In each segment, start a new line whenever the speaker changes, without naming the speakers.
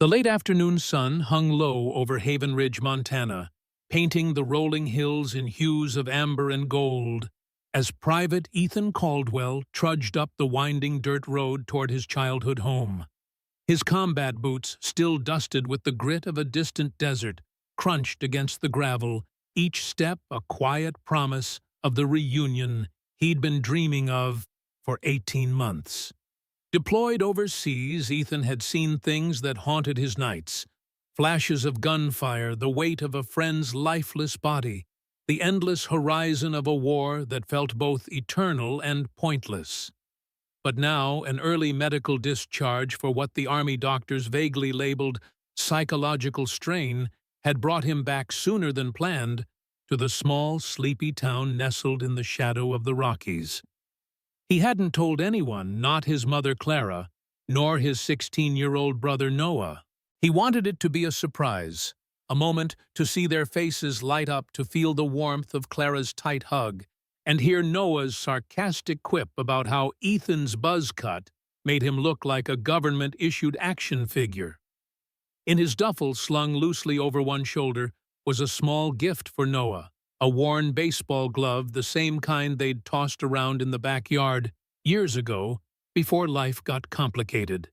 The late afternoon sun hung low over Haven Ridge, Montana, painting the rolling hills in hues of amber and gold, as Private Ethan Caldwell trudged up the winding dirt road toward his childhood home. His combat boots, still dusted with the grit of a distant desert, crunched against the gravel, each step a quiet promise of the reunion he'd been dreaming of for 18 months. Deployed overseas, Ethan had seen things that haunted his nights. Flashes of gunfire, the weight of a friend's lifeless body, the endless horizon of a war that felt both eternal and pointless. But now, an early medical discharge for what the Army doctors vaguely labeled psychological strain had brought him back sooner than planned to the small, sleepy town nestled in the shadow of the Rockies. He hadn't told anyone, not his mother Clara, nor his 16-year-old brother Noah. He wanted it to be a surprise, a moment to see their faces light up, to feel the warmth of Clara's tight hug, and hear Noah's sarcastic quip about how Ethan's buzz cut made him look like a government-issued action figure. In his duffel, slung loosely over one shoulder, was a small gift for Noah, a worn baseball glove, the same kind they'd tossed around in the backyard years ago, before life got complicated.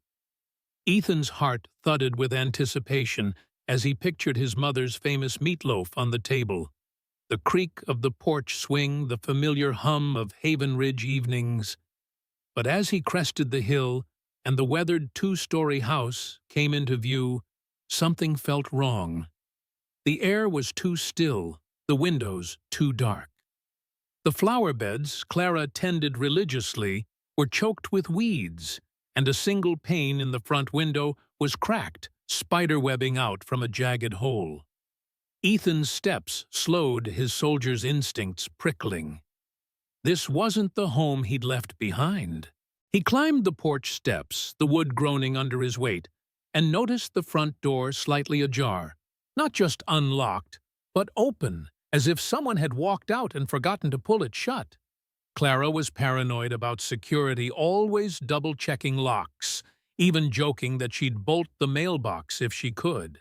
Ethan's heart thudded with anticipation as he pictured his mother's famous meatloaf on the table, the creak of the porch swing, the familiar hum of Haven Ridge evenings. But as he crested the hill and the weathered two-story house came into view, something felt wrong. The air was too still, the windows too dark. The flower beds Clara tended religiously were choked with weeds, and a single pane in the front window was cracked, spiderwebbing out from a jagged hole. Ethan's steps slowed, his soldier's instincts prickling. This wasn't the home he'd left behind. He climbed the porch steps, the wood groaning under his weight, and noticed the front door slightly ajar, not just unlocked, but open, as if someone had walked out and forgotten to pull it shut. Clara was paranoid about security, always double-checking locks, even joking that she'd bolt the mailbox if she could.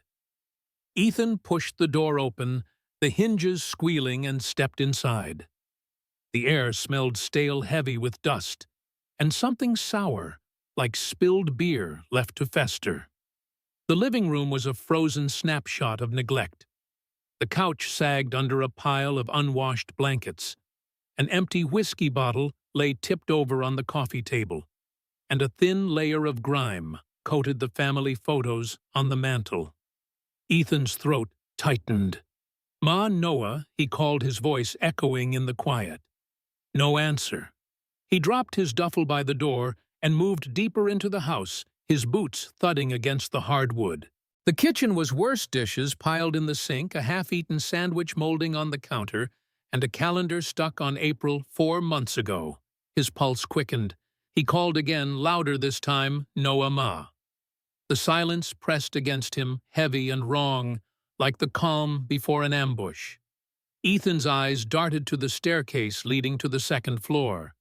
Ethan pushed the door open, the hinges squealing, and stepped inside. The air smelled stale, heavy with dust, and something sour, like spilled beer, left to fester. The living room was a frozen snapshot of neglect. The couch sagged under a pile of unwashed blankets. An empty whiskey bottle lay tipped over on the coffee table, and a thin layer of grime coated the family photos on the mantel. Ethan's throat tightened. "Ma, Noah," he called, his voice echoing in the quiet. No answer. He dropped his duffel by the door and moved deeper into the house, his boots thudding against the hardwood. The kitchen was worse: dishes piled in the sink, a half-eaten sandwich molding on the counter, and a calendar stuck on April 4 months ago. His pulse quickened. He called again, louder this time, "Noah, Ma." The silence pressed against him, heavy and wrong, like the calm before an ambush. Ethan's eyes darted to the staircase leading to the second floor.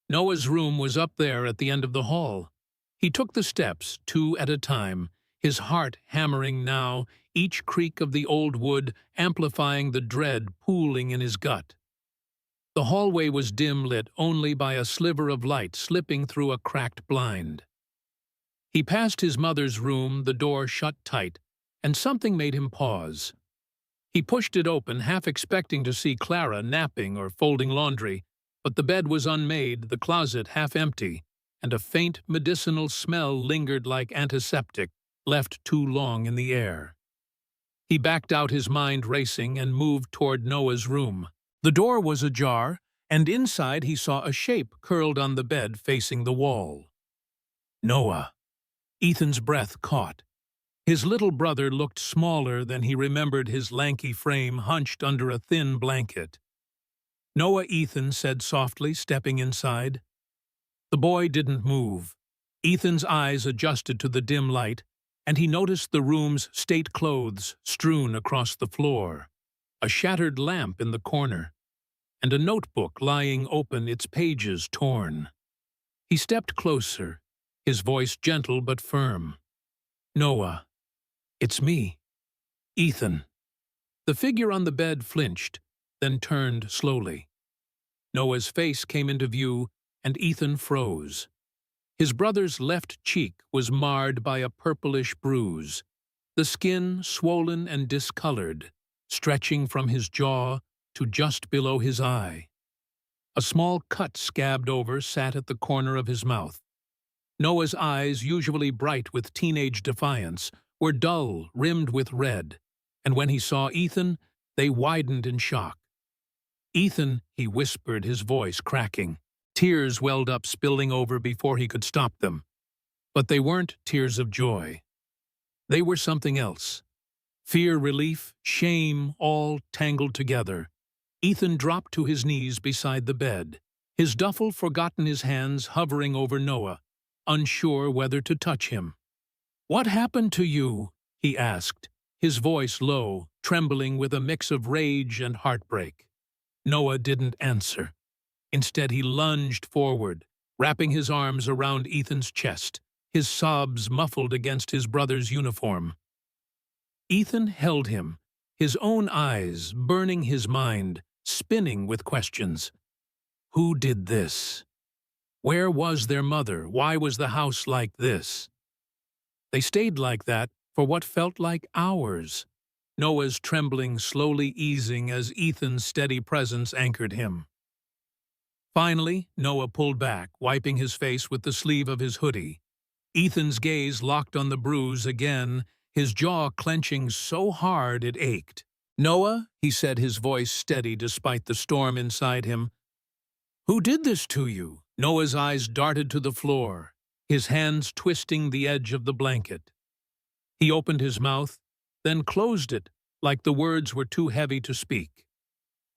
Noah's room was up there at the end of the hall. He took the steps, 2 at a time, his heart hammering now, each creak of the old wood amplifying the dread pooling in his gut. The hallway was dim, lit only by a sliver of light slipping through a cracked blind. He passed his mother's room, the door shut tight, and something made him pause. He pushed it open, half expecting to see Clara napping or folding laundry, but the bed was unmade, the closet half empty, and a faint medicinal smell lingered like antiseptic, left too long in the air. He backed out, his mind racing, and moved toward Noah's room. The door was ajar, and inside he saw a shape curled on the bed facing the wall. Noah. Ethan's breath caught. His little brother looked smaller than he remembered, his lanky frame hunched under a thin blanket. "Noah," Ethan said softly, stepping inside. The boy didn't move. Ethan's eyes adjusted to the dim light, and he noticed the room's state clothes strewn across the floor, a shattered lamp in the corner, and a notebook lying open, its pages torn. He stepped closer, his voice gentle but firm. "Noah, It's me, Ethan. The figure on the bed flinched, then turned slowly. Noah's face came into view, and Ethan froze. His brother's left cheek was marred by a purplish bruise, the skin swollen and discolored, stretching from his jaw to just below his eye. A small cut scabbed over sat at the corner of his mouth. Noah's eyes, usually bright with teenage defiance, were dull, rimmed with red, and when he saw Ethan, they widened in shock. "Ethan," he whispered, his voice cracking. Tears welled up, spilling over before he could stop them. But they weren't tears of joy. They were something else. Fear, relief, shame, all tangled together. Ethan dropped to his knees beside the bed, his duffel forgotten, his hands hovering over Noah, unsure whether to touch him. "What happened to you?" he asked, his voice low, trembling with a mix of rage and heartbreak. Noah didn't answer. Instead, he lunged forward, wrapping his arms around Ethan's chest, his sobs muffled against his brother's uniform. Ethan held him, his own eyes burning his mind, spinning with questions. Who did this? Where was their mother? Why was the house like this? They stayed like that for what felt like hours, Noah's trembling slowly easing as Ethan's steady presence anchored him. Finally, Noah pulled back, wiping his face with the sleeve of his hoodie. Ethan's gaze locked on the bruise again, his jaw clenching so hard it ached. "Noah," he said, his voice steady despite the storm inside him. "Who did this to you?" Noah's eyes darted to the floor, his hands twisting the edge of the blanket. He opened his mouth, then closed it, like the words were too heavy to speak.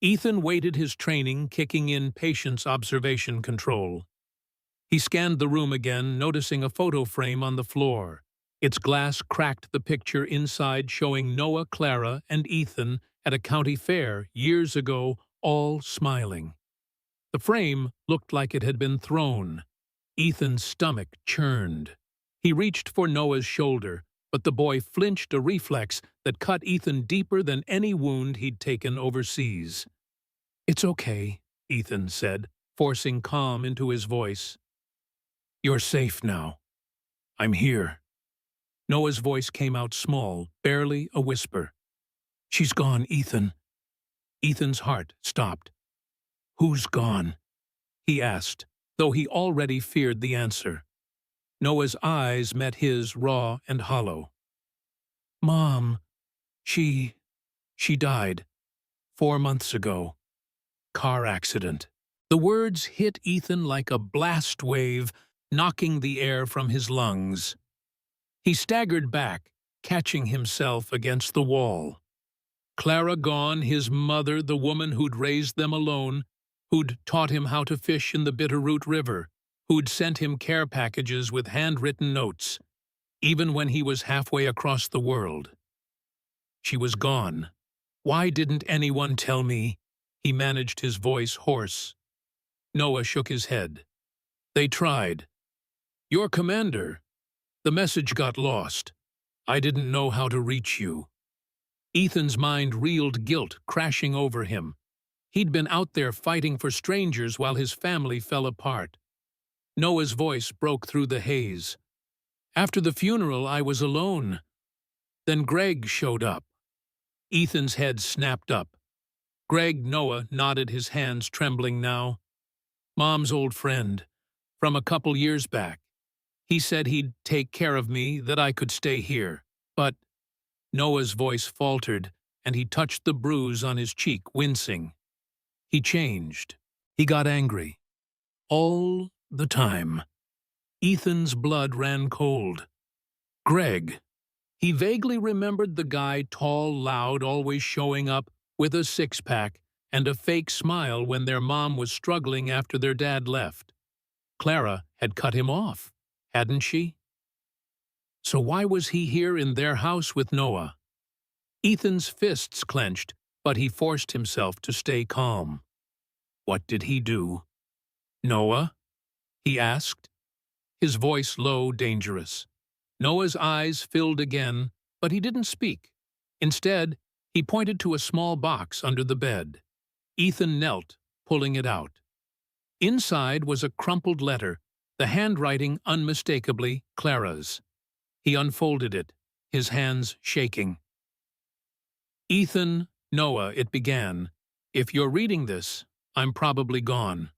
Ethan weighted his training, kicking in patience observation control. He scanned the room again, noticing a photo frame on the floor. Its glass cracked the picture inside, showing Noah, Clara, and Ethan at a county fair years ago, all smiling. The frame looked like it had been thrown. Ethan's stomach churned. He reached for Noah's shoulder, but the boy flinched, a reflex that cut Ethan deeper than any wound he'd taken overseas. "It's okay," Ethan said, forcing calm into his voice. "You're safe now. I'm here." Noah's voice came out small, barely a whisper. "She's gone, Ethan." Ethan's heart stopped. "Who's gone?" he asked, though he already feared the answer. Noah's eyes met his, raw and hollow. "Mom, she died 4 months ago. Car accident." The words hit Ethan like a blast wave, knocking the air from his lungs. He staggered back, catching himself against the wall. Clara gone, his mother, the woman who'd raised them alone, who'd taught him how to fish in the Bitterroot River, who'd sent him care packages with handwritten notes, even when he was halfway across the world. She was gone. Why didn't anyone tell me? He managed, his voice hoarse. Noah shook his head. "They tried. Your commander. The message got lost. I didn't know how to reach you." Ethan's mind reeled, guilt crashing over him. He'd been out there fighting for strangers while his family fell apart. Noah's voice broke through the haze. "After the funeral, I was alone. Then Greg showed up." Ethan's head snapped up. Greg, Noah nodded, his hands trembling now. "Mom's old friend, from a couple years back. He said he'd take care of me, that I could stay here. But—" Noah's voice faltered, and he touched the bruise on his cheek, wincing. "He changed. He got angry. All the time." Ethan's blood ran cold. Greg. He vaguely remembered the guy, tall, loud, always showing up with a six-pack and a fake smile when their mom was struggling after their dad left. Clara had cut him off, hadn't she? So why was he here in their house with Noah? Ethan's fists clenched, but he forced himself to stay calm. What did he do? "Noah?" he asked, his voice low, dangerous. Noah's eyes filled again, But he didn't speak. Instead, he pointed to a small box under the bed. Ethan knelt, pulling it out. Inside was a crumpled letter, the handwriting unmistakably Clara's. He unfolded it, his hands shaking. "Ethan, Noah," it began. "If you're reading this, I'm probably gone.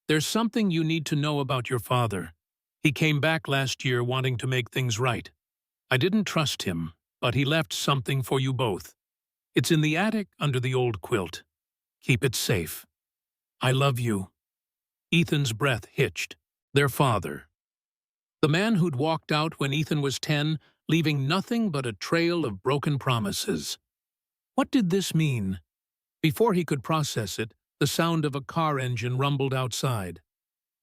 There's something you need to know about your father. He came back last year wanting to make things right. I didn't trust him, but he left something for you both. It's in the attic under the old quilt. Keep it safe. I love you." Ethan's breath hitched. Their father. The man who'd walked out when Ethan was 10, leaving nothing but a trail of broken promises. What did this mean? Before he could process it, the sound of a car engine rumbled outside.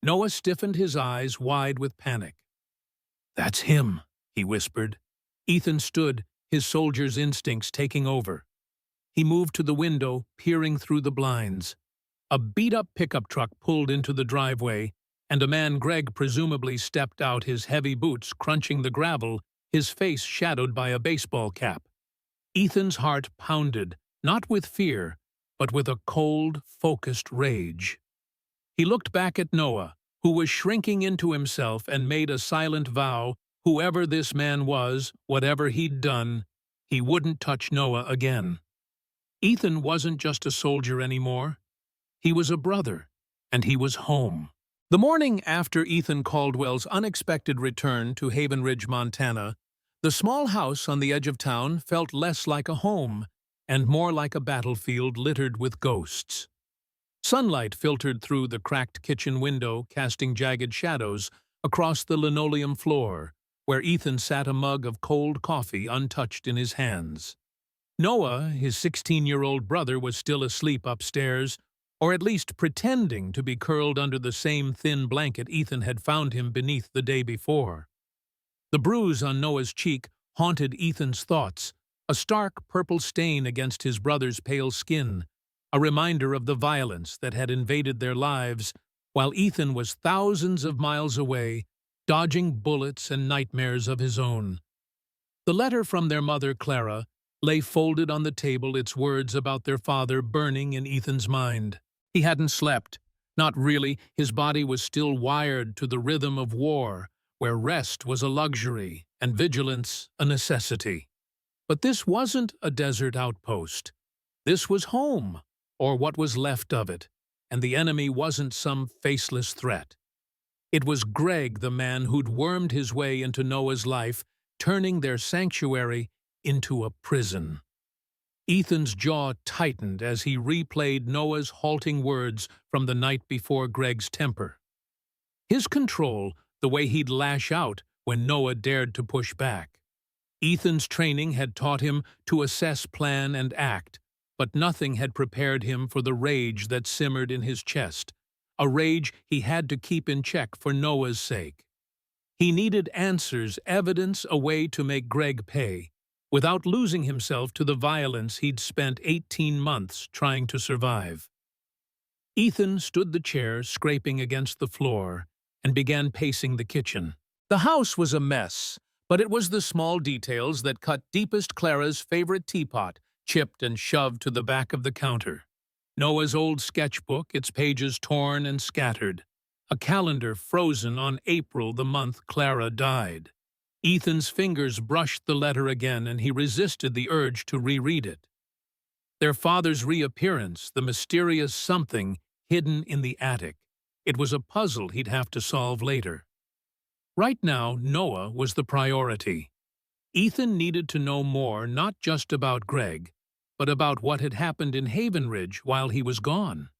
Noah stiffened, his eyes wide with panic. "That's him," he whispered. Ethan stood, his soldier's instincts taking over. He moved to the window, peering through the blinds. A beat-up pickup truck pulled into the driveway, and a man Greg presumably stepped out, his heavy boots crunching the gravel, his face shadowed by a baseball cap. Ethan's heart pounded, not with fear, but with a cold, focused rage. He looked back at Noah, who was shrinking into himself, and made a silent vow, whoever this man was, whatever he'd done, he wouldn't touch Noah again. Ethan wasn't just a soldier anymore. He was a brother, and he was home. The morning after Ethan Caldwell's unexpected return to Haven Ridge, Montana, the small house on the edge of town felt less like a home and more like a battlefield littered with ghosts. Sunlight filtered through the cracked kitchen window, casting jagged shadows across the linoleum floor, where Ethan sat, a mug of cold coffee untouched in his hands. Noah, his 16-year-old brother, was still asleep upstairs, or at least pretending to be curled under the same thin blanket Ethan had found him beneath the day before. The bruise on Noah's cheek haunted Ethan's thoughts, a stark purple stain against his brother's pale skin, a reminder of the violence that had invaded their lives while Ethan was thousands of miles away, dodging bullets and nightmares of his own. The letter from their mother, Clara, lay folded on the table, its words about their father burning in Ethan's mind. He hadn't slept. Not really. His body was still wired to the rhythm of war, where rest was a luxury and vigilance a necessity. But this wasn't a desert outpost. This was home, or what was left of it, and the enemy wasn't some faceless threat. It was Greg, the man who'd wormed his way into Noah's life, turning their sanctuary into a prison. Ethan's jaw tightened as he replayed Noah's halting words from the night before. Greg's temper. His control, the way he'd lash out when Noah dared to push back. Ethan's training had taught him to assess, plan, and act, but nothing had prepared him for the rage that simmered in his chest, a rage he had to keep in check for Noah's sake. He needed answers, evidence, a way to make Greg pay, without losing himself to the violence he'd spent 18 months trying to survive. Ethan stood the chair, scraping against the floor, and began pacing the kitchen. The house was a mess, but it was the small details that cut deepest. Clara's favorite teapot, chipped and shoved to the back of the counter. Noah's old sketchbook, its pages torn and scattered. A calendar frozen on April, the month Clara died. Ethan's fingers brushed the letter again, and he resisted the urge to reread it. Their father's reappearance, the mysterious something hidden in the attic. It was a puzzle he'd have to solve later. Right now, Noah was the priority. Ethan needed to know more, not just about Greg, but about what had happened in Haven Ridge while he was gone.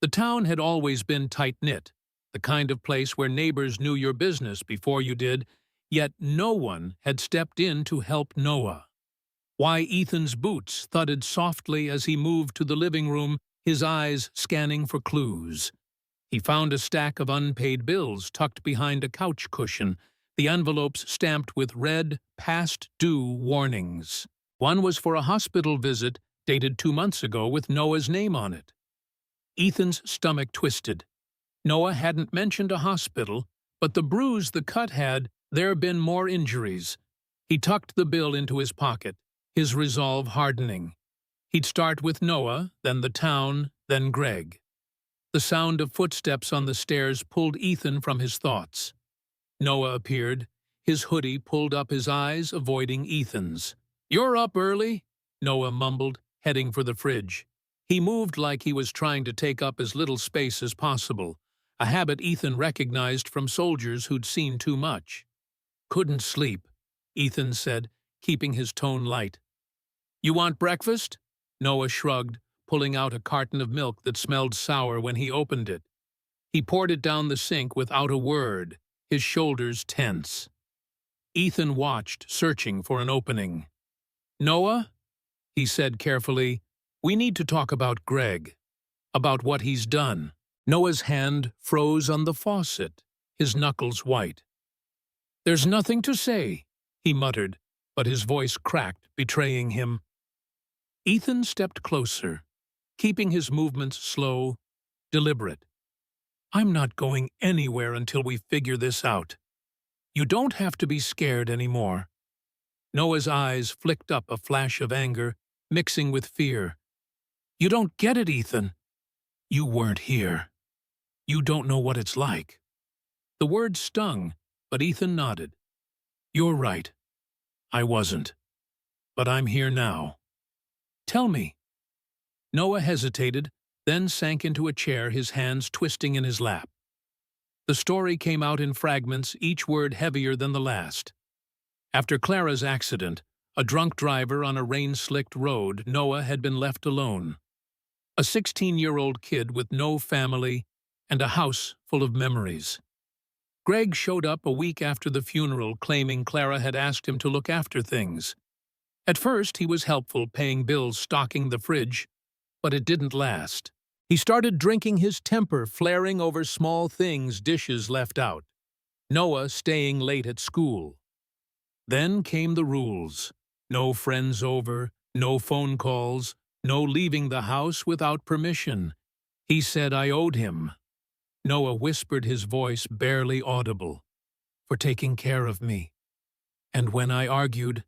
The town had always been tight-knit, the kind of place where neighbors knew your business before you did, yet no one had stepped in to help Noah. Why Ethan's boots thudded softly as he moved to the living room, his eyes scanning for clues. He found a stack of unpaid bills tucked behind a couch cushion, the envelopes stamped with red, past-due warnings. One was for a hospital visit dated 2 months ago with Noah's name on it. Ethan's stomach twisted. Noah hadn't mentioned a hospital, but the bruise the cut had, there been more injuries. He tucked the bill into his pocket, his resolve hardening. He'd start with Noah, then the town, then Greg. The sound of footsteps on the stairs pulled Ethan from his thoughts. Noah appeared, his hoodie pulled up his eyes, avoiding Ethan's. "You're up early," Noah mumbled, heading for the fridge. He moved like he was trying to take up as little space as possible, a habit Ethan recognized from soldiers who'd seen too much. "Couldn't sleep," Ethan said, keeping his tone light. "You want breakfast?" Noah shrugged, pulling out a carton of milk that smelled sour when he opened it. He poured it down the sink without a word, his shoulders tense. Ethan watched, searching for an opening. "Noah," he said carefully, "we need to talk about Greg, about what he's done." Noah's hand froze on the faucet, his knuckles white. "There's nothing to say," he muttered, but his voice cracked, betraying him. Ethan stepped closer, keeping his movements slow, deliberate. "I'm not going anywhere until we figure this out. You don't have to be scared anymore." Noah's eyes flicked up a flash of anger, mixing with fear. "You don't get it, Ethan. You weren't here. You don't know what it's like." The word stung, but Ethan nodded. "You're right. I wasn't. But I'm here now. Tell me." Noah hesitated, then sank into a chair, his hands twisting in his lap. The story came out in fragments, each word heavier than the last. After Clara's accident, a drunk driver on a rain-slicked road, Noah had been left alone. A 16-year-old kid with no family and a house full of memories. Greg showed up a week after the funeral, claiming Clara had asked him to look after things. At first, he was helpful, paying bills, stocking the fridge, but it didn't last. He started drinking, his temper flaring over small things, dishes left out. Noah staying late at school. Then came the rules. No friends over, no phone calls, no leaving the house without permission. He said I owed him. Noah whispered, his voice barely audible, for taking care of me. And when I argued,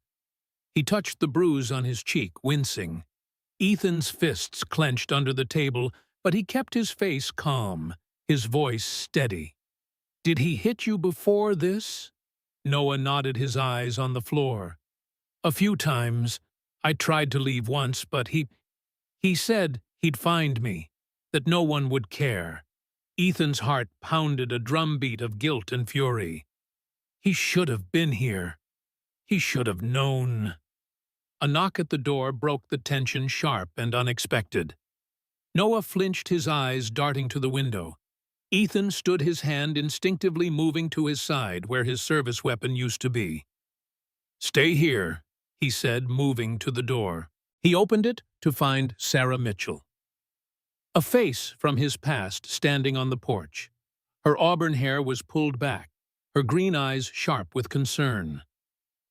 he touched the bruise on his cheek, wincing. Ethan's fists clenched under the table, but he kept his face calm, his voice steady. "Did he hit you before this?" Noah nodded, his eyes on the floor. "A few times. I tried to leave once, but he said he'd find me, that no one would care." Ethan's heart pounded, a drumbeat of guilt and fury. He should have been here. He should have known. A knock at the door broke the tension, sharp and unexpected. Noah flinched, his eyes darting to the window. Ethan stood, his hand instinctively moving to his side, where his service weapon used to be. "Stay here," he said, moving to the door. He opened it to find Sarah Mitchell. A face from his past standing on the porch. Her auburn hair was pulled back, her green eyes sharp with concern.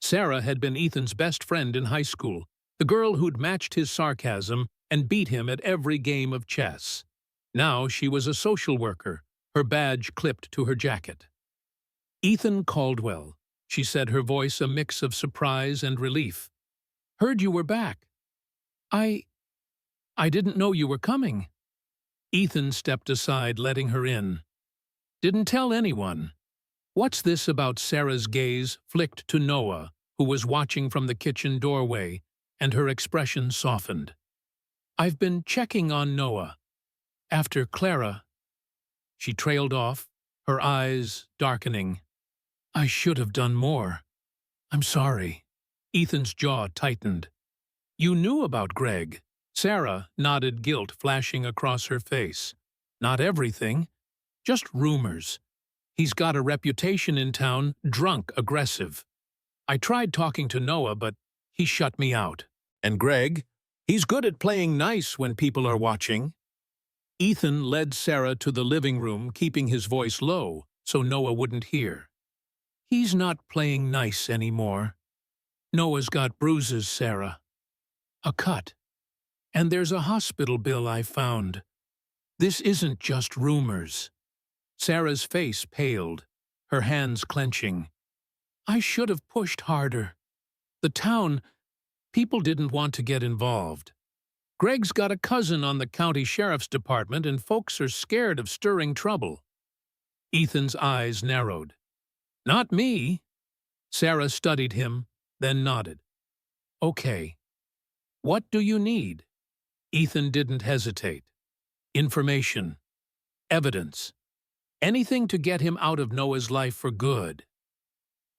Sarah had been Ethan's best friend in high school, the girl who'd matched his sarcasm and beat him at every game of chess. Now she was a social worker, her badge clipped to her jacket. "Ethan Caldwell," she said, her voice a mix of surprise and relief. "Heard you were back. I didn't know you were coming." Ethan stepped aside, letting her in. "Didn't tell anyone." "What's this about?" Sarah's gaze flicked to Noah, who was watching from the kitchen doorway, and her expression softened. "I've been checking on Noah. After Clara." She trailed off, her eyes darkening. "I should have done more. I'm sorry." Ethan's jaw tightened. "You knew about Greg." Sarah nodded, guilt flashing across her face. "Not everything. Just rumors. He's got a reputation in town, drunk, aggressive. I tried talking to Noah, but he shut me out. And Greg? He's good at playing nice when people are watching." Ethan led Sarah to the living room, keeping his voice low so Noah wouldn't hear. "He's not playing nice anymore. Noah's got bruises, Sarah. A cut. And there's a hospital bill I found. This isn't just rumors." Sarah's face paled, her hands clenching. "I should have pushed harder." The town, people didn't want to get involved. Greg's got a cousin on the county sheriff's department and folks are scared of stirring trouble. Ethan's eyes narrowed. Not me. Sarah studied him, then nodded. Okay. What do you need? Ethan didn't hesitate. Information. Evidence. Anything to get him out of Noah's life for good.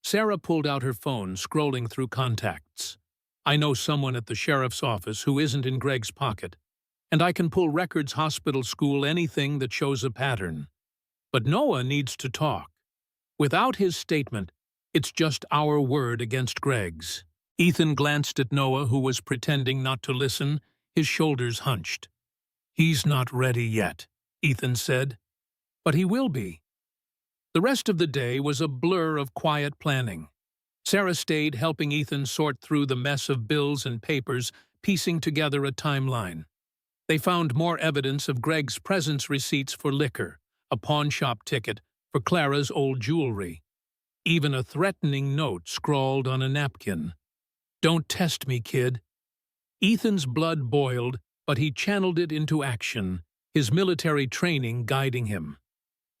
Sarah pulled out her phone, scrolling through contacts. I know someone at the sheriff's office who isn't in Greg's pocket, and I can pull records, hospital, school, anything that shows a pattern. But Noah needs to talk. Without his statement, it's just our word against Greg's. Ethan glanced at Noah, who was pretending not to listen, his shoulders hunched. He's not ready yet, Ethan said. But he will be. The rest of the day was a blur of quiet planning. Sarah stayed, helping Ethan sort through the mess of bills and papers, piecing together a timeline. They found more evidence of Greg's presence receipts for liquor, a pawn shop ticket for Clara's old jewelry, even a threatening note scrawled on a napkin. Don't test me, kid. Ethan's blood boiled, but he channeled it into action, his military training guiding him.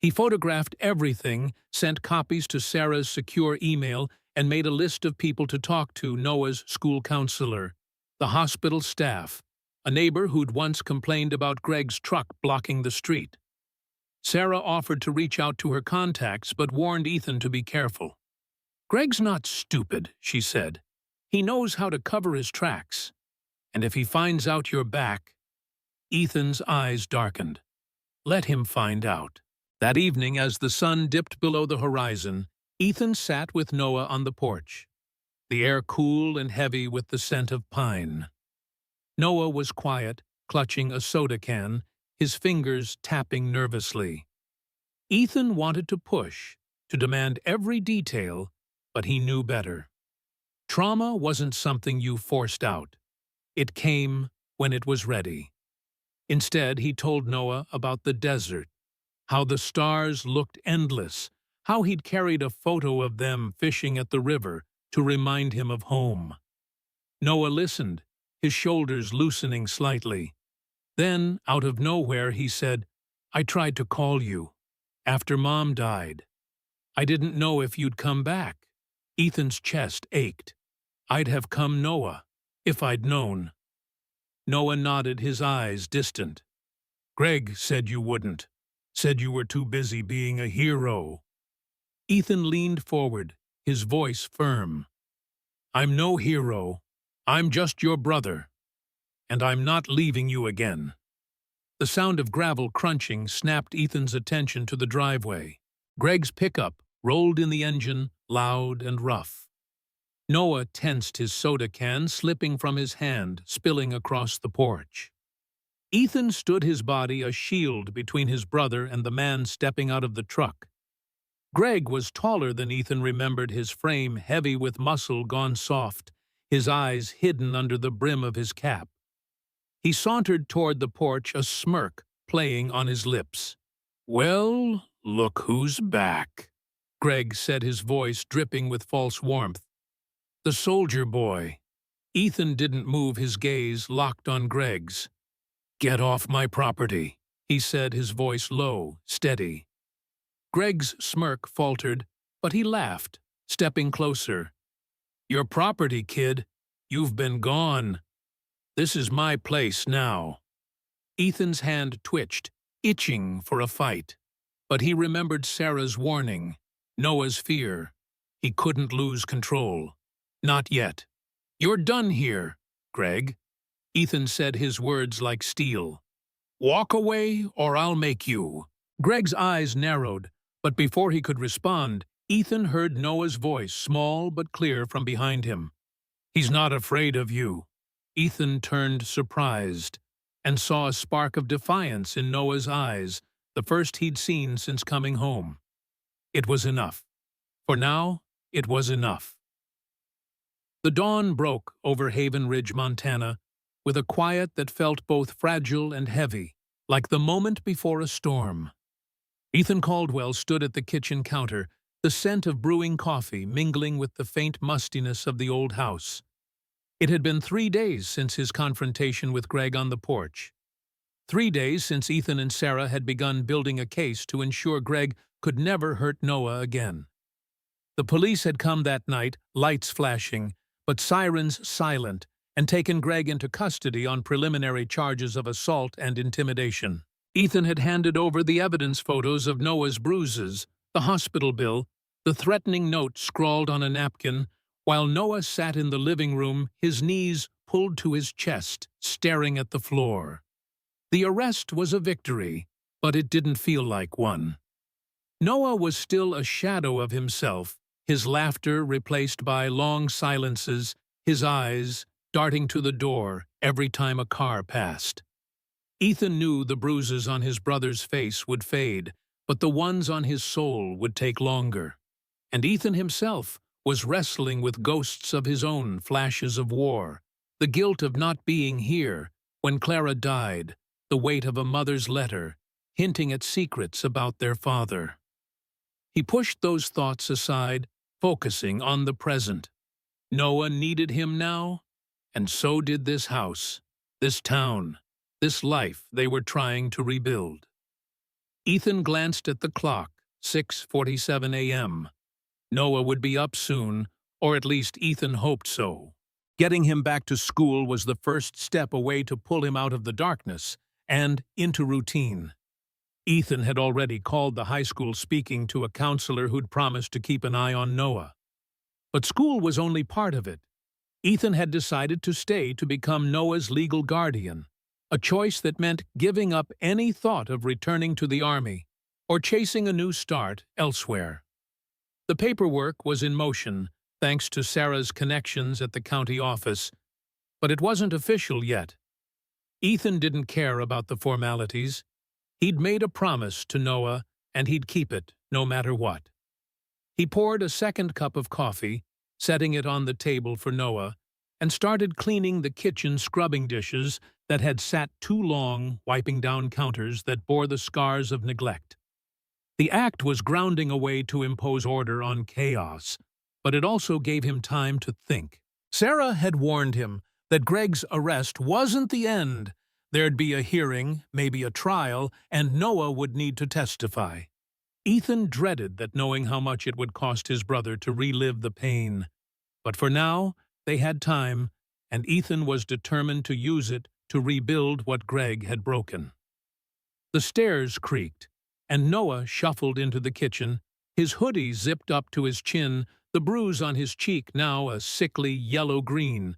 He photographed everything, sent copies to Sarah's secure email, and made a list of people to talk to: Noah's school counselor, the hospital staff, a neighbor who'd once complained about Greg's truck blocking the street. Sarah offered to reach out to her contacts, but warned Ethan to be careful. Greg's not stupid, she said. He knows how to cover his tracks. And if he finds out you're back… Ethan's eyes darkened. Let him find out. That evening, as the sun dipped below the horizon, Ethan sat with Noah on the porch, the air cool and heavy with the scent of pine. Noah was quiet, clutching a soda can, his fingers tapping nervously. Ethan wanted to push, to demand every detail, but he knew better. Trauma wasn't something you forced out. It came when it was ready. Instead, he told Noah about the desert, how the stars looked endless, how he'd carried a photo of them fishing at the river to remind him of home. Noah listened, his shoulders loosening slightly. Then, out of nowhere, he said, I tried to call you, after Mom died. I didn't know if you'd come back. Ethan's chest ached. I'd have come, Noah, if I'd known. Noah nodded, his eyes distant. Greg said you wouldn't. Said you were too busy being a hero. Ethan leaned forward, his voice firm. I'm no hero. I'm just your brother. And I'm not leaving you again. The sound of gravel crunching snapped Ethan's attention to the driveway. Greg's pickup rolled in the engine, loud and rough. Noah tensed, his soda can slipping from his hand, spilling across the porch. Ethan stood, his body a shield between his brother and the man stepping out of the truck. Greg was taller than Ethan remembered, his frame heavy with muscle gone soft, his eyes hidden under the brim of his cap. He sauntered toward the porch, a smirk playing on his lips. Well, look who's back, Greg said, his voice dripping with false warmth. The soldier boy. Ethan didn't move, his gaze locked on Greg's. Get off my property, he said, his voice low, steady. Greg's smirk faltered, but he laughed, stepping closer. Your property, kid. You've been gone. This is my place now. Ethan's hand twitched, itching for a fight. But he remembered Sarah's warning, Noah's fear. He couldn't lose control. Not yet. You're done here, Greg. Ethan said, his words like steel. Walk away or I'll make you. Greg's eyes narrowed, but before he could respond, Ethan heard Noah's voice, small but clear, from behind him. He's not afraid of you. Ethan turned surprised and saw a spark of defiance in Noah's eyes, the first he'd seen since coming home. It was enough. For now, it was enough. The dawn broke over Haven Ridge, Montana, with a quiet that felt both fragile and heavy, like the moment before a storm. Ethan Caldwell stood at the kitchen counter, the scent of brewing coffee mingling with the faint mustiness of the old house. It had been 3 days since his confrontation with Greg on the porch. 3 days since Ethan and Sarah had begun building a case to ensure Greg could never hurt Noah again. The police had come that night, lights flashing, but sirens silent, and taken Greg into custody on preliminary charges of assault and intimidation. Ethan had handed over the evidence photos of Noah's bruises, the hospital bill, the threatening note scrawled on a napkin, while Noah sat in the living room, his knees pulled to his chest, staring at the floor. The arrest was a victory, but it didn't feel like one. Noah was still a shadow of himself, his laughter replaced by long silences, his eyes darting to the door every time a car passed. Ethan knew the bruises on his brother's face would fade, but the ones on his soul would take longer. And Ethan himself was wrestling with ghosts of his own flashes of war, the guilt of not being here when Clara died, the weight of a mother's letter, hinting at secrets about their father. He pushed those thoughts aside, focusing on the present. Noah needed him now, and so did this house, this town, this life they were trying to rebuild. Ethan glanced at the clock, 6:47 a.m. Noah would be up soon, or at least Ethan hoped so. Getting him back to school was the first step away to pull him out of the darkness and into routine. Ethan had already called the high school speaking to a counselor who'd promised to keep an eye on Noah. But school was only part of it. Ethan had decided to stay to become Noah's legal guardian, a choice that meant giving up any thought of returning to the army or chasing a new start elsewhere. The paperwork was in motion, thanks to Sarah's connections at the county office, but it wasn't official yet. Ethan didn't care about the formalities. He'd made a promise to Noah, and he'd keep it, no matter what. He poured a second cup of coffee, setting it on the table for Noah, and started cleaning the kitchen scrubbing dishes that had sat too long, wiping down counters that bore the scars of neglect. The act was grounding a way to impose order on chaos, but it also gave him time to think. Sarah had warned him that Greg's arrest wasn't the end. There'd be a hearing, maybe a trial, and Noah would need to testify. Ethan dreaded that, knowing how much it would cost his brother to relive the pain. But for now, they had time, and Ethan was determined to use it to rebuild what Greg had broken. The stairs creaked, and Noah shuffled into the kitchen, his hoodie zipped up to his chin, the bruise on his cheek now a sickly yellow-green.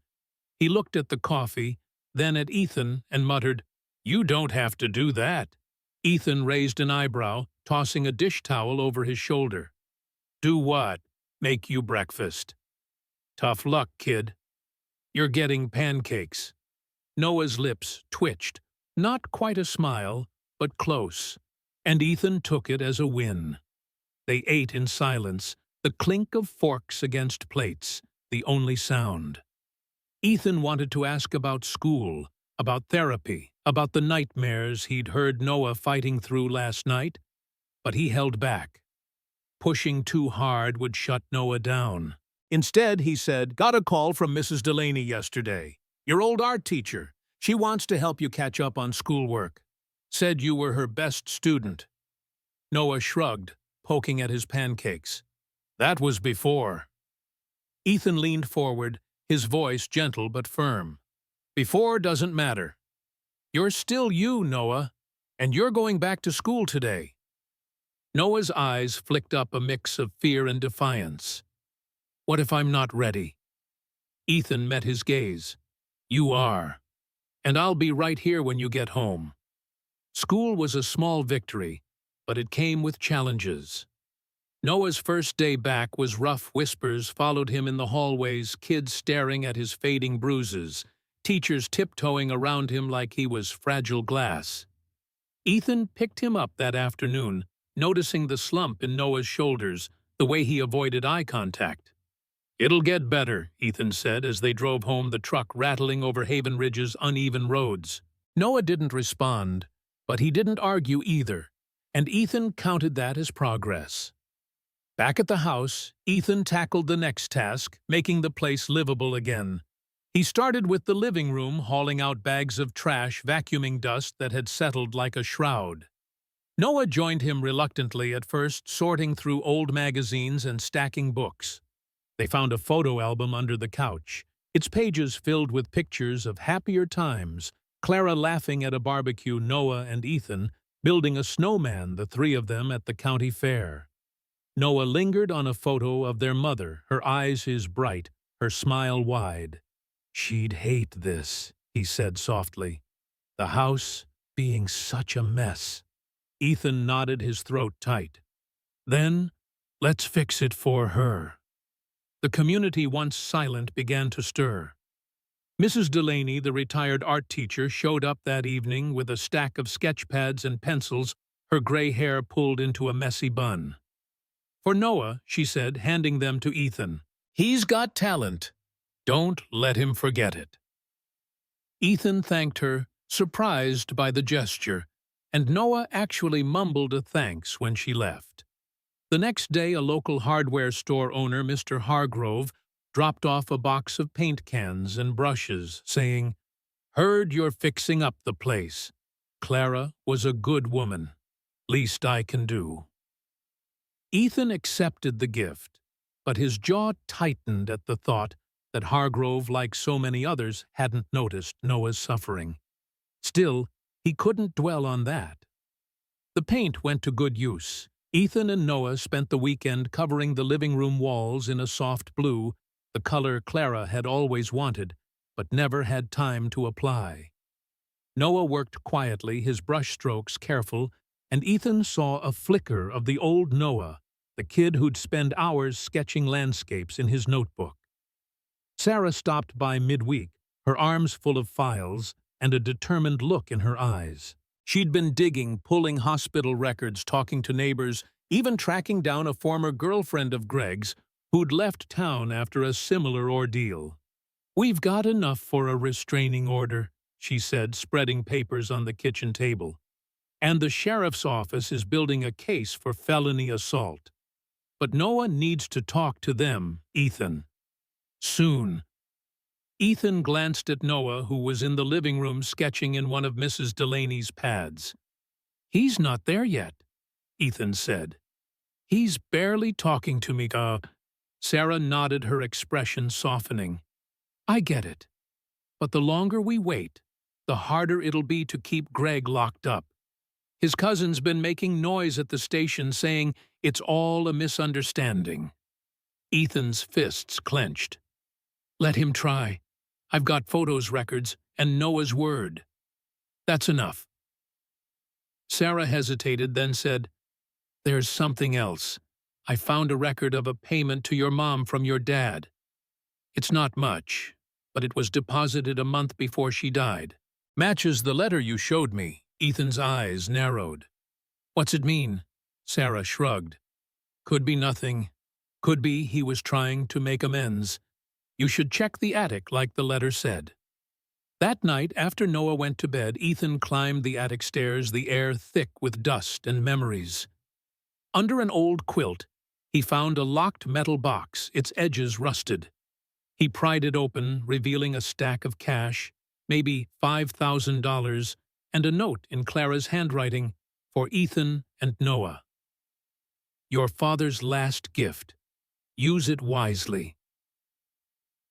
He looked at the coffee, then at Ethan, and muttered, "You don't have to do that." Ethan raised an eyebrow, tossing a dish towel over his shoulder. "Do what? Make you breakfast." "Tough luck, kid. You're getting pancakes." Noah's lips twitched, not quite a smile, but close, and Ethan took it as a win. They ate in silence, the clink of forks against plates, the only sound. Ethan wanted to ask about school, about therapy, about the nightmares he'd heard Noah fighting through last night, but he held back. Pushing too hard would shut Noah down. Instead, he said, "Got a call from Mrs. Delaney yesterday. Your old art teacher. She wants to help you catch up on schoolwork. Said you were her best student." Noah shrugged, poking at his pancakes. "That was before." Ethan leaned forward, his voice gentle but firm. "Before doesn't matter. You're still you, Noah, and you're going back to school today." Noah's eyes flicked up a mix of fear and defiance. "What if I'm not ready?" Ethan met his gaze. "You are. And I'll be right here when you get home." School was a small victory, but it came with challenges. Noah's first day back was rough. Whispers followed him in the hallways, kids staring at his fading bruises, teachers tiptoeing around him like he was fragile glass. Ethan picked him up that afternoon, noticing the slump in Noah's shoulders, the way he avoided eye contact. "It'll get better," Ethan said as they drove home, the truck rattling over Haven Ridge's uneven roads. Noah didn't respond, but he didn't argue either, and Ethan counted that as progress. Back at the house, Ethan tackled the next task, making the place livable again. He started with the living room, hauling out bags of trash, vacuuming dust that had settled like a shroud. Noah joined him reluctantly at first, sorting through old magazines and stacking books. They found a photo album under the couch, its pages filled with pictures of happier times, Clara laughing at a barbecue, Noah and Ethan building a snowman, the three of them at the county fair. Noah lingered on a photo of their mother, her eyes his bright, her smile wide. "She'd hate this," he said softly. "The house being such a mess." Ethan nodded, his throat tight. "Then, let's fix it for her." The community, once silent, began to stir. Mrs. Delaney, the retired art teacher, showed up that evening with a stack of sketch pads and pencils, her gray hair pulled into a messy bun. "For Noah," she said, handing them to Ethan. "He's got talent. Don't let him forget it." Ethan thanked her, surprised by the gesture, and Noah actually mumbled a thanks when she left. The next day, a local hardware store owner, Mr. Hargrove, dropped off a box of paint cans and brushes, saying, "Heard you're fixing up the place. Clara was a good woman. Least I can do." Ethan accepted the gift, but his jaw tightened at the thought that Hargrove, like so many others, hadn't noticed Noah's suffering. Still, he couldn't dwell on that. The paint went to good use. Ethan and Noah spent the weekend covering the living room walls in a soft blue, the color Clara had always wanted, but never had time to apply. Noah worked quietly, his brushstrokes careful, and Ethan saw a flicker of the old Noah, the kid who'd spend hours sketching landscapes in his notebook. Sarah stopped by midweek, her arms full of files and a determined look in her eyes. She'd been digging, pulling hospital records, talking to neighbors, even tracking down a former girlfriend of Greg's who'd left town after a similar ordeal. "We've got enough for a restraining order," she said, spreading papers on the kitchen table. "And the sheriff's office is building a case for felony assault. But Noah needs to talk to them, Ethan. Soon." Ethan glanced at Noah, who was in the living room sketching in one of Mrs. Delaney's pads. "He's not there yet," Ethan said. "He's barely talking to me." Sarah nodded, her expression softening. "I get it. But the longer we wait, the harder it'll be to keep Greg locked up. His cousin's been making noise at the station saying it's all a misunderstanding." Ethan's fists clenched. "Let him try. I've got photos, records, and Noah's word. That's enough." Sarah hesitated, then said, "There's something else. I found a record of a payment to your mom from your dad. It's not much, but it was deposited a month before she died. Matches the letter you showed me." Ethan's eyes narrowed. "What's it mean?" Sarah shrugged. "Could be nothing. Could be he was trying to make amends. You should check the attic like the letter said." That night, after Noah went to bed, Ethan climbed the attic stairs, the air thick with dust and memories. Under an old quilt, he found a locked metal box, its edges rusted. He pried it open, revealing a stack of cash, maybe $5,000, and a note in Clara's handwriting for Ethan and Noah. "Your father's last gift. Use it wisely."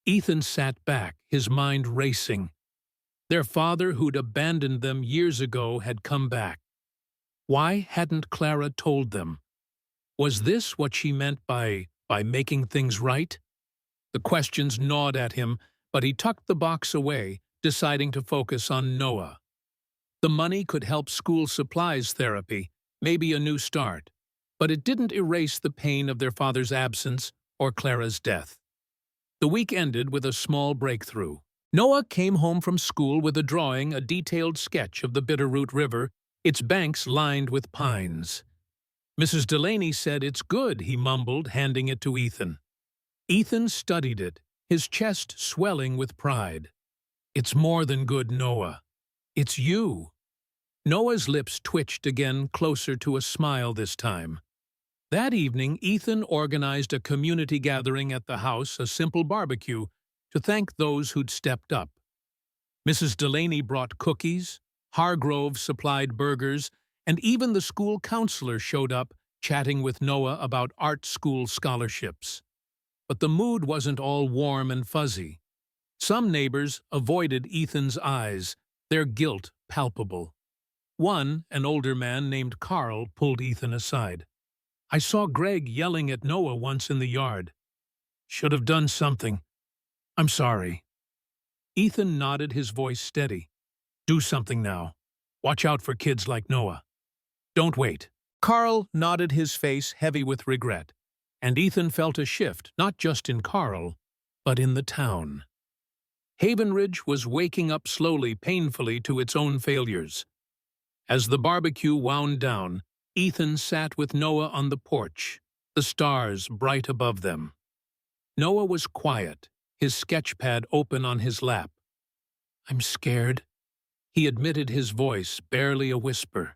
Ethan sat back, his mind racing. Their father, who'd abandoned them years ago, had come back. Why hadn't Clara told them? Was this what she meant by making things right? The questions gnawed at him, but he tucked the box away, deciding to focus on Noah. The money could help school supplies therapy, maybe a new start, but it didn't erase the pain of their father's absence or Clara's death. The week ended with a small breakthrough. Noah came home from school with a drawing, a detailed sketch of the Bitterroot River, its banks lined with pines. Mrs. Delaney said, "It's good," he mumbled, handing it to Ethan. Ethan studied it, his chest swelling with pride. "It's more than good, Noah. It's you." Noah's lips twitched again, closer to a smile this time. That evening, Ethan organized a community gathering at the house, a simple barbecue, to thank those who'd stepped up. Mrs. Delaney brought cookies, Hargrove supplied burgers, and even the school counselor showed up, chatting with Noah about art school scholarships. But the mood wasn't all warm and fuzzy. Some neighbors avoided Ethan's eyes, their guilt palpable. One, an older man named Carl, pulled Ethan aside. "I saw Greg yelling at Noah once in the yard. Should have done something. I'm sorry." Ethan nodded, his voice steady. "Do something now. Watch out for kids like Noah. Don't wait." Carl nodded, his face heavy with regret, and Ethan felt a shift, not just in Carl, but in the town. Haven Ridge was waking up slowly, painfully, to its own failures. As the barbecue wound down, Ethan sat with Noah on the porch, the stars bright above them. Noah was quiet, his sketchpad open on his lap. "I'm scared," he admitted, his voice barely a whisper.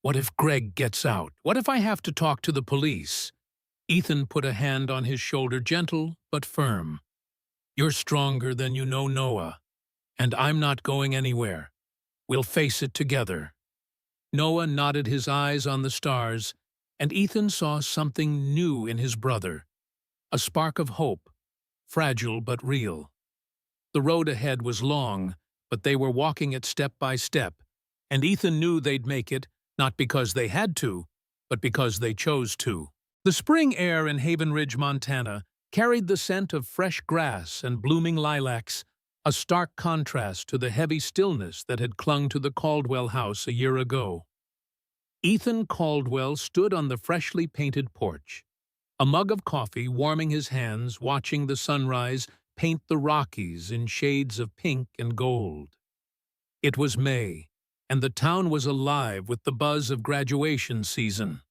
"What if Greg gets out? What if I have to talk to the police?" Ethan put a hand on his shoulder, gentle but firm. "You're stronger than you know, Noah, and I'm not going anywhere. We'll face it together." Noah nodded, his eyes on the stars, and Ethan saw something new in his brother, a spark of hope, fragile but real. The road ahead was long, but they were walking it step by step, and Ethan knew they'd make it, not because they had to, but because they chose to. The spring air in Haven Ridge, Montana, carried the scent of fresh grass and blooming lilacs, a stark contrast to the heavy stillness that had clung to the Caldwell house a year ago. Ethan Caldwell stood on the freshly painted porch, a mug of coffee warming his hands, watching the sunrise paint the Rockies in shades of pink and gold. It was May, and the town was alive with the buzz of graduation season.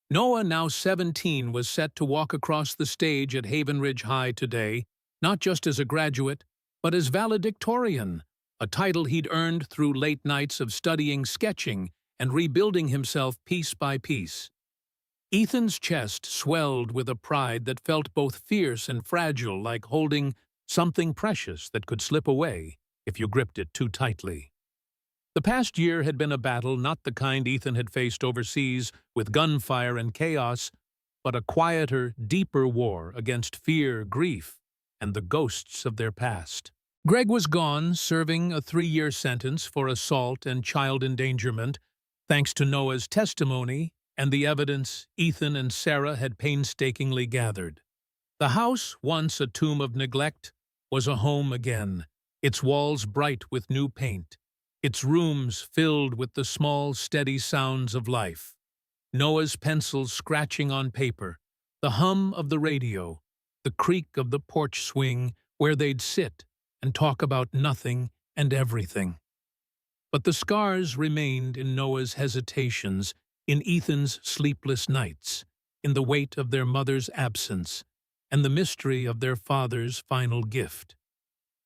Noah, now 17, was set to walk across the stage at Haven Ridge High today, not just as a graduate, but as valedictorian, a title he'd earned through late nights of studying sketching and rebuilding himself piece by piece. Ethan's chest swelled with a pride that felt both fierce and fragile, like holding something precious that could slip away if you gripped it too tightly. The past year had been a battle, not the kind Ethan had faced overseas with gunfire and chaos, but a quieter, deeper war against fear, grief, and the ghosts of their past. Greg was gone, serving a 3-year sentence for assault and child endangerment, thanks to Noah's testimony and the evidence Ethan and Sarah had painstakingly gathered. The house, once a tomb of neglect, was a home again, its walls bright with new paint, its rooms filled with the small, steady sounds of life. Noah's pencils scratching on paper, the hum of the radio, the creak of the porch swing where they'd sit and talk about nothing and everything. But the scars remained in Noah's hesitations, in Ethan's sleepless nights, in the weight of their mother's absence, and the mystery of their father's final gift.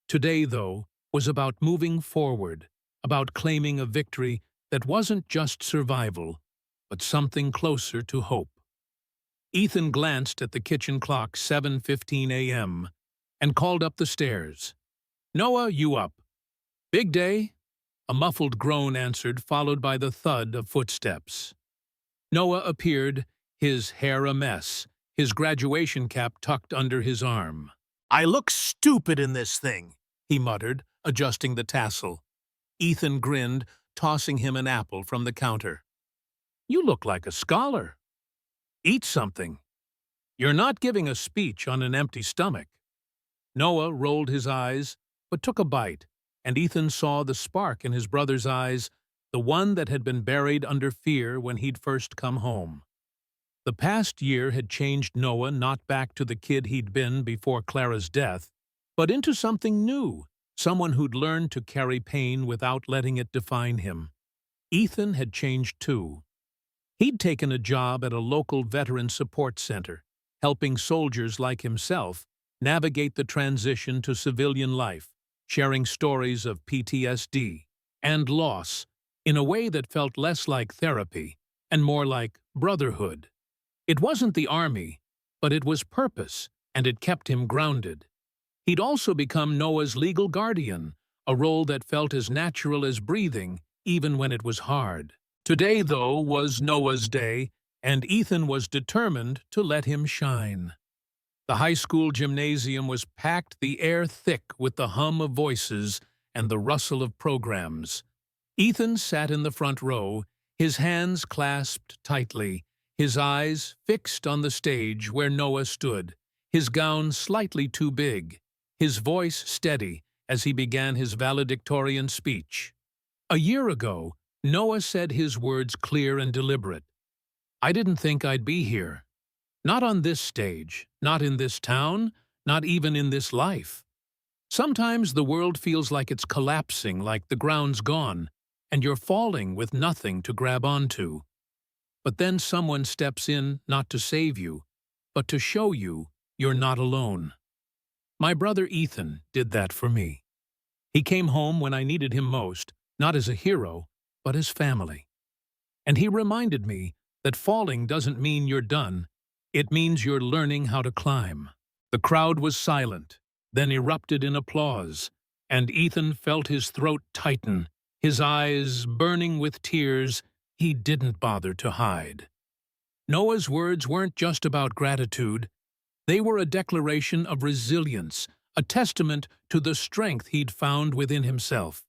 Today, though, was about moving forward, about claiming a victory that wasn't just survival, but something closer to hope. Ethan glanced at the kitchen clock, 7:15 a.m., and called up the stairs. "Noah, you up?" "Big day?" A muffled groan answered, followed by the thud of footsteps. Noah appeared, his hair a mess, his graduation cap tucked under his arm. "I look stupid in this thing," he muttered, adjusting the tassel. Ethan grinned, tossing him an apple from the counter. "You look like a scholar. Eat something. You're not giving a speech on an empty stomach." Noah rolled his eyes, but took a bite, and Ethan saw the spark in his brother's eyes, the one that had been buried under fear when he'd first come home. The past year had changed Noah not back to the kid he'd been before Clara's death, but into something new, someone who'd learned to carry pain without letting it define him. Ethan had changed too. He'd taken a job at a local veteran support center, helping soldiers like himself navigate the transition to civilian life, sharing stories of PTSD and loss in a way that felt less like therapy and more like brotherhood. It wasn't the army, but it was purpose, and it kept him grounded. He'd also become Noah's legal guardian, a role that felt as natural as breathing, even when it was hard. Today, though, was Noah's day, and Ethan was determined to let him shine. The high school gymnasium was packed, the air thick with the hum of voices and the rustle of programs. Ethan sat in the front row, his hands clasped tightly, his eyes fixed on the stage where Noah stood, his gown slightly too big, his voice steady as he began his valedictorian speech. A year ago, Noah said his words clear and deliberate. "I didn't think I'd be here. Not on this stage, not in this town, not even in this life. Sometimes the world feels like it's collapsing, like the ground's gone, and you're falling with nothing to grab onto. But then someone steps in not to save you, but to show you you're not alone. My brother Ethan did that for me. He came home when I needed him most, not as a hero, but as family. And he reminded me that falling doesn't mean you're done. It means you're learning how to climb." The crowd was silent, then erupted in applause, and Ethan felt his throat tighten, his eyes burning with tears he didn't bother to hide. Noah's words weren't just about gratitude. They were a declaration of resilience, a testament to the strength he'd found within himself.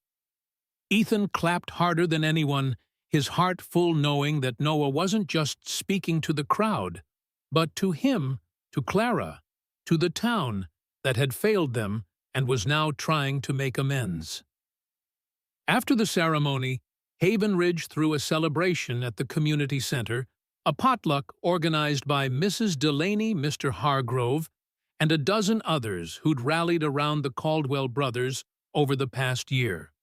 Ethan clapped harder than anyone, his heart full, knowing that Noah wasn't just speaking to the crowd, but to him, to Clara, to the town that had failed them and was now trying to make amends. After the ceremony, Haven Ridge threw a celebration at the community center, a potluck organized by Mrs. Delaney, Mr. Hargrove, and a dozen others who'd rallied around the Caldwell brothers over the past year.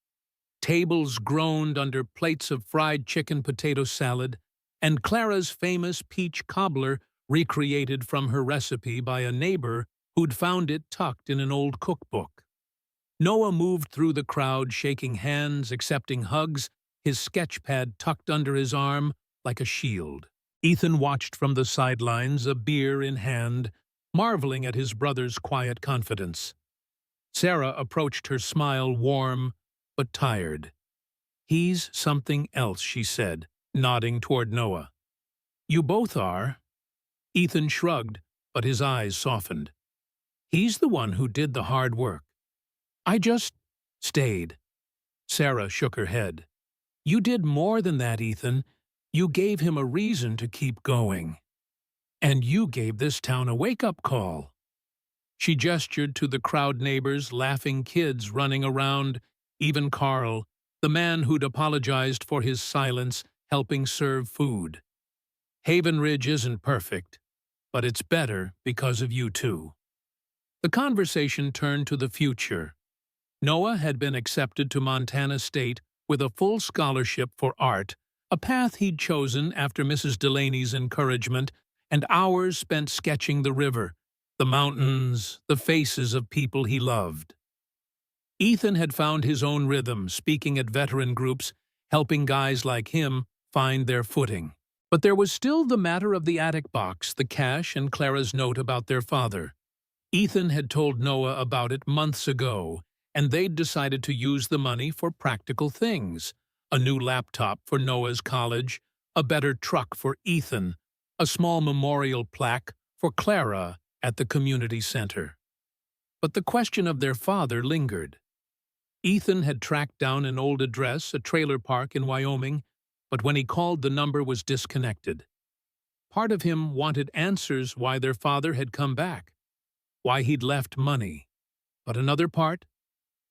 Tables groaned under plates of fried chicken potato salad, and Clara's famous peach cobbler recreated from her recipe by a neighbor who'd found it tucked in an old cookbook. Noah moved through the crowd, shaking hands, accepting hugs, his sketchpad tucked under his arm like a shield. Ethan watched from the sidelines, a beer in hand, marveling at his brother's quiet confidence. Sarah approached her smile warm but tired. "He's something else," she said, nodding toward Noah. "You both are." Ethan shrugged, but his eyes softened. "He's the one who did the hard work. I just stayed." Sarah shook her head. "You did more than that, Ethan. You gave him a reason to keep going. And you gave this town a wake-up call." She gestured to the crowd neighbors, laughing kids running around, even Carl, the man who'd apologized for his silence, helping serve food. "Haven Ridge isn't perfect, but it's better because of you two." The conversation turned to the future. Noah had been accepted to Montana State with a full scholarship for art, a path he'd chosen after Mrs. Delaney's encouragement, and hours spent sketching the river, the mountains, the faces of people he loved. Ethan had found his own rhythm, speaking at veteran groups, helping guys like him find their footing. But there was still the matter of the attic box, the cash, and Clara's note about their father. Ethan had told Noah about it months ago, and they'd decided to use the money for practical things. A new laptop for Noah's college, a better truck for Ethan, a small memorial plaque for Clara at the community center. But the question of their father lingered. Ethan had tracked down an old address, a trailer park in Wyoming, but when he called, the number was disconnected. Part of him wanted answers why their father had come back, why he'd left money. But another part,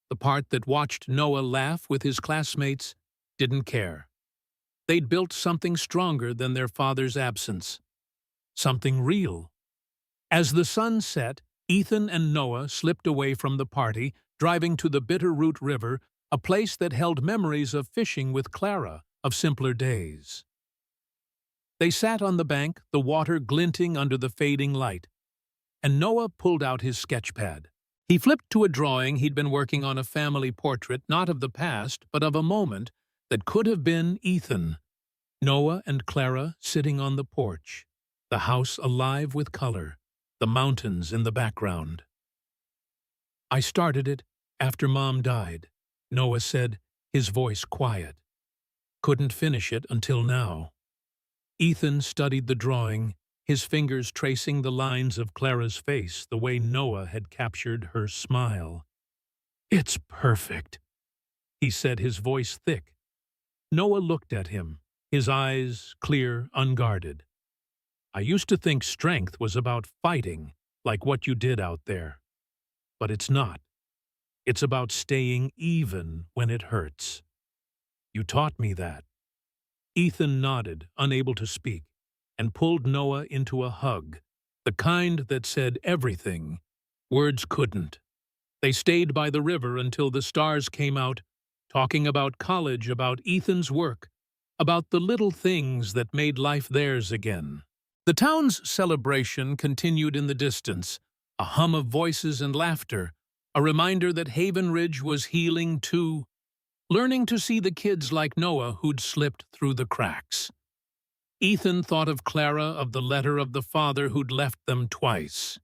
the part that watched Noah laugh with his classmates, didn't care. They'd built something stronger than their father's absence. Something real. As the sun set, Ethan and Noah slipped away from the party, driving to the Bitterroot River, a place that held memories of fishing with Clara, of simpler days. They sat on the bank, the water glinting under the fading light, and Noah pulled out his sketchpad. He flipped to a drawing he'd been working on, a family portrait, not of the past, but of a moment that could have been Ethan. Noah and Clara sitting on the porch, the house alive with color, the mountains in the background. "I started it after Mom died," Noah said, his voice quiet. "Couldn't finish it until now." Ethan studied the drawing, his fingers tracing the lines of Clara's face the way Noah had captured her smile. "It's perfect," he said, his voice thick. Noah looked at him, his eyes clear, unguarded. "I used to think strength was about fighting, like what you did out there. But it's not. It's about staying even when it hurts. You taught me that." Ethan nodded, unable to speak, and pulled Noah into a hug, the kind that said everything words couldn't. They stayed by the river until the stars came out, talking about college, about Ethan's work, about the little things that made life theirs again. The town's celebration continued in the distance, a hum of voices and laughter, a reminder that Haven Ridge was healing too, learning to see the kids like Noah who'd slipped through the cracks. Ethan thought of Clara, of the letter of the father who'd left them twice.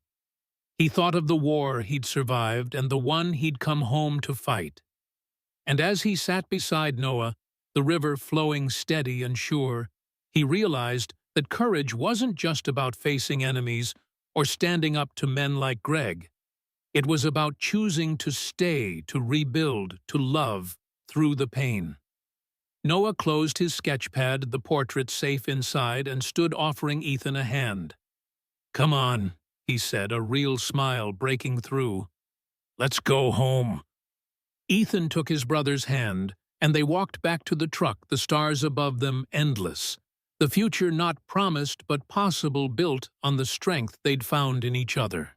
He thought of the war he'd survived and the one he'd come home to fight. And as he sat beside Noah, the river flowing steady and sure, he realized that courage wasn't just about facing enemies or standing up to men like Greg. It was about choosing to stay, to rebuild, to love through the pain. Noah closed his sketchpad, the portrait safe inside, and stood offering Ethan a hand. "Come on," he said, a real smile breaking through. "Let's go home." Ethan took his brother's hand, and they walked back to the truck, the stars above them endless, the future not promised but possible, built on the strength they'd found in each other.